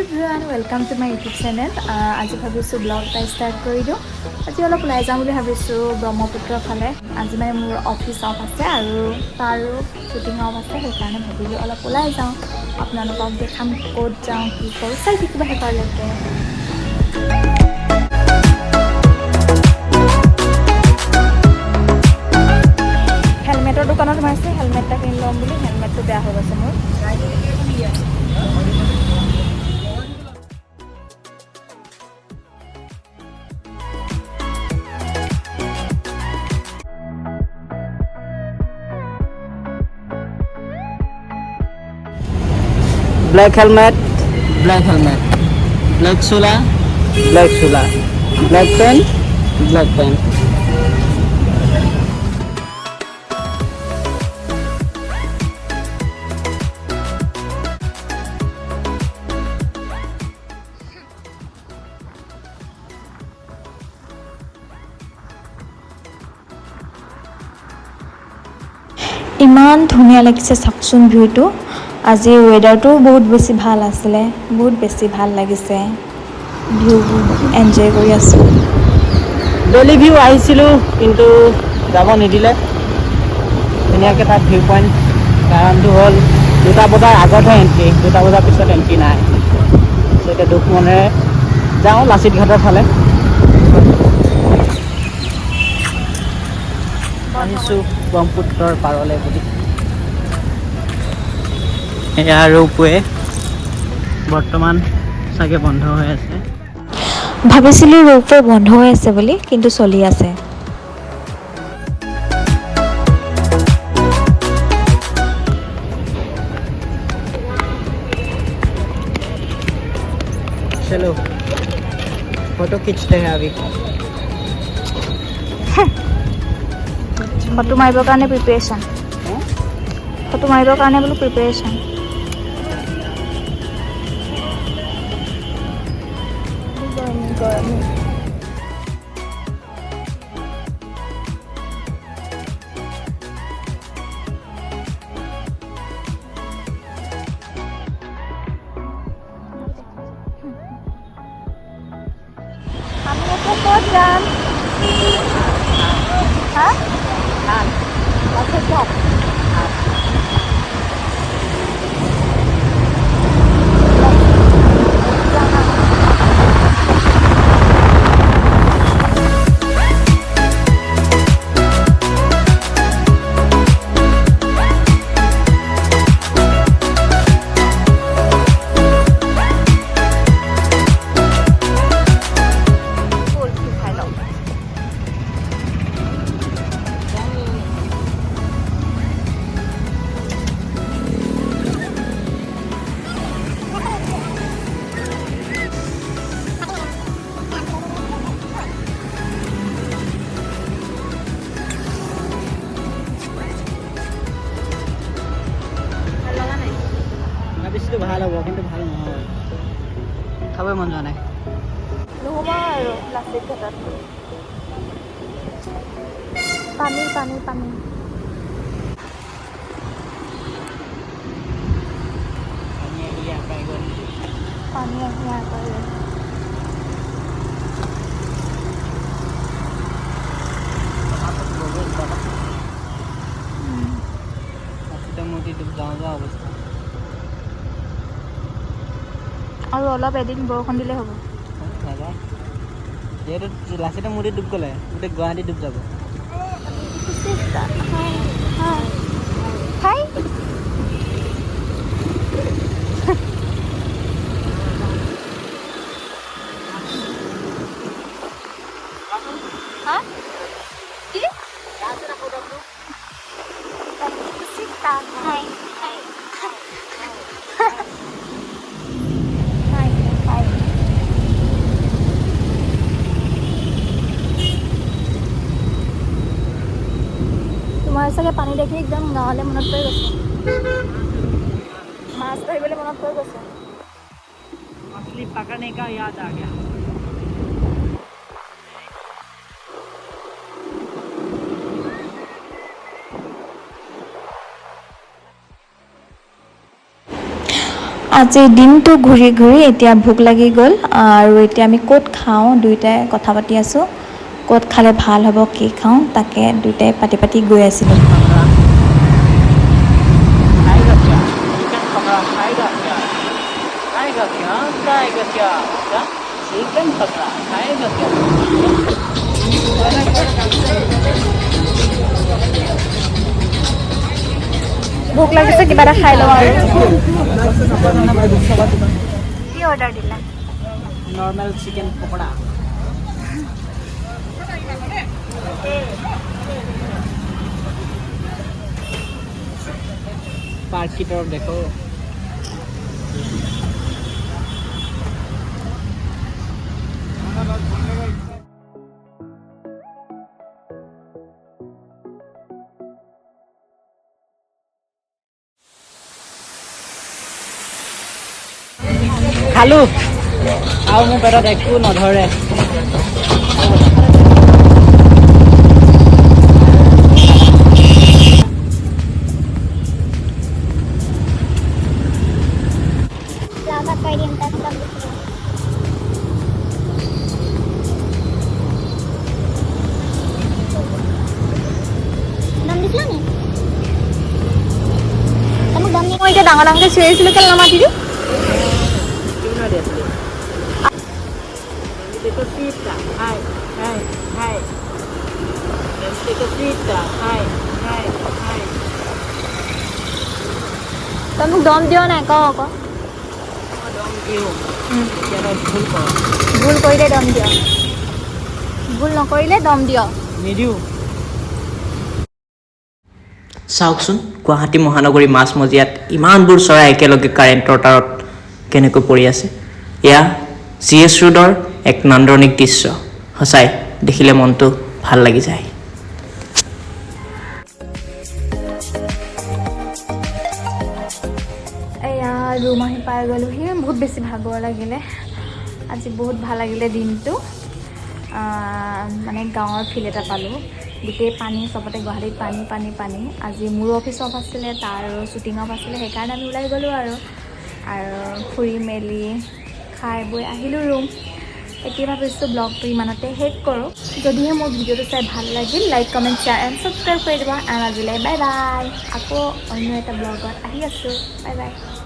Everyone welcome to my YouTube channel. আজি ভাবিছোঁ blog এটা ষ্টাৰ্ট কৰি দিওঁ। আজি অলপ ওলাই যাওঁ বুলি ভাবিছোঁ ব্ৰহ্মপুত্ৰৰ ফালে। আজি মানে মোৰ অফিচ অফ আছে আৰু তাৰো শ্বুটিং অফ আছে, সেইকাৰণে ভাবিলোঁ অলপ ওলাই যাওঁ, আপোনালোকক দেখাম ক'ত যাওঁ কি কৰোঁ, চাই থাকিব শেষৰলৈকে। হেলমেটৰ দোকানত সোমাইছোঁ, হেলমেট এটা কিনি ল'ম বুলি। হেলমেটটো বেয়া হৈ গৈছে মোৰ। Black helmet, black helmet, black sola, black sola, black pen, black pen. ইমান ধুনীয়া লাগিছে চাওকচোন ভিউটো। আজি ৱেডাৰটোও বহুত বেছি ভাল আছিলে, বহুত বেছি ভাল লাগিছে। ভিউবোৰ এনজয় কৰি আছোঁ। ডেইলি ভিউ আহিছিলোঁ কিন্তু যাব নিদিলে। ধুনীয়াকৈ তাত ভিউ পইণ্ট কাৰণটো হ'ল 2টা বজাৰ আগতহে এণ্ট্ৰি, 2টা বজাৰ পিছত এণ্ট্ৰি নাই। এতিয়া দুখ মনেৰে যাওঁ লাচিত ঘাটৰ ফালে। আহিছোঁ ব্ৰহ্মপুত্ৰৰ পাৰলৈ বুলি। এয়া ৰৌপৱে বৰ্তমান চাগে বন্ধ হৈ আছে। ভাবিছিলোঁ ৰৌপৱে বন্ধ হৈ আছে বুলি, কিন্তু চলি আছে। चलो फोटो खींचते हैं अभी। ফটো মাৰিবৰ কাৰণে প্ৰিপেৰেশ্যন, ফটো মাৰিবৰ কাৰণে বোলো প্ৰিপেৰেশ্যন। গৰমে আমি এতিয়া ক'ত যাম? হা? লাচিত ঘাট। ভাবিছিলোঁ ভাল হ'ব কিন্তু ভাল নহয়, খাবই মন যোৱা নাই। নহ'ব আৰু লাচিত ঘাটত পানী পানী পানী। পানী আহি আকৌ অৱস্থা আৰু অলপ এদিন বৰষুণ দিলে হ'ব। যিহেতু লাচিতৰ মূৰ্তি ডুব গ'লে গোটেই গুৱাহাটী ডুব যাব। তোমাৰ চাগে পানী দেখি একদম গাঁৱলৈ মনত পৰি গৈছে, মাছ ধৰিবলৈ মনত পৰি গৈছে। मछली पकड़ने का याद आ गया। আজি দিনটো ঘূৰি ঘূৰি এতিয়া ভোক লাগি গ'ল আৰু এতিয়া আমি ক'ত খাওঁ দুয়োটাই কথা পাতি আছোঁ ক'ত খালে ভাল হ'ব কি খাওঁ তাকে দুয়োটাই পাতি পাতি গৈ আছিলোঁ ভোক লাগিছে কিবা এটা খাই লওঁ আৰু কি অৰ্ডাৰ দিলা নৰ্মেল চিকেন পকোড়া মাৰ্কেটৰ দেখো খালো আৰু মোৰ পেটত একো নধৰে মই এতিয়া ডাঙৰ ডাঙৰকৈ চিঞৰিছিলোঁ কেলৈ নামাতি দিওঁ তই মোক দম দিয় নাই কওঁ আকৌ ভুল কৰিলে দম দিয় ভুল নকৰিলে দম দিয় নিদিওঁ চাওকচোন গুৱাহাটী মহানগৰী মাজমজিয়াত ইমানবোৰ চৰাই একেলগে কাৰেণ্টৰ তাৰত কেনেকৈ পৰি আছে এয়া GS ৰোডৰ এক নান্দনিক দৃশ্য সঁচাই দেখিলে মনটো ভাল লাগি যায় এয়া ৰুম আহি পাই গ'লোহি বহুত বেছি ভাগৰ লাগিলে আজি বহুত ভাল লাগিলে দিনটো মানে গাঁৱৰ ফিল এটা পালোঁ গোটেই পানী চবতে গুৱাহাটীত পানী পানী পানী আজি মোৰ অফিচ অফ আছিলে তাৰ শ্বুটিং অফ আছিলে সেইকাৰণে আমি ওলাই গ'লোঁ আৰু ফুৰি মেলি খাই বৈ আহিলোঁ ৰুম এতিয়া ভাবিছোঁ ব্লগটো ইমানতে শেষ কৰোঁ যদিহে মোৰ ভিডিঅ'টো চাই ভাল লাগিল like comment share and subscribe কৰি দিব আৰু আজিলৈ বাই বাই আকৌ অন্য এটা ব্লগত আহি আছোঁ বাই বাই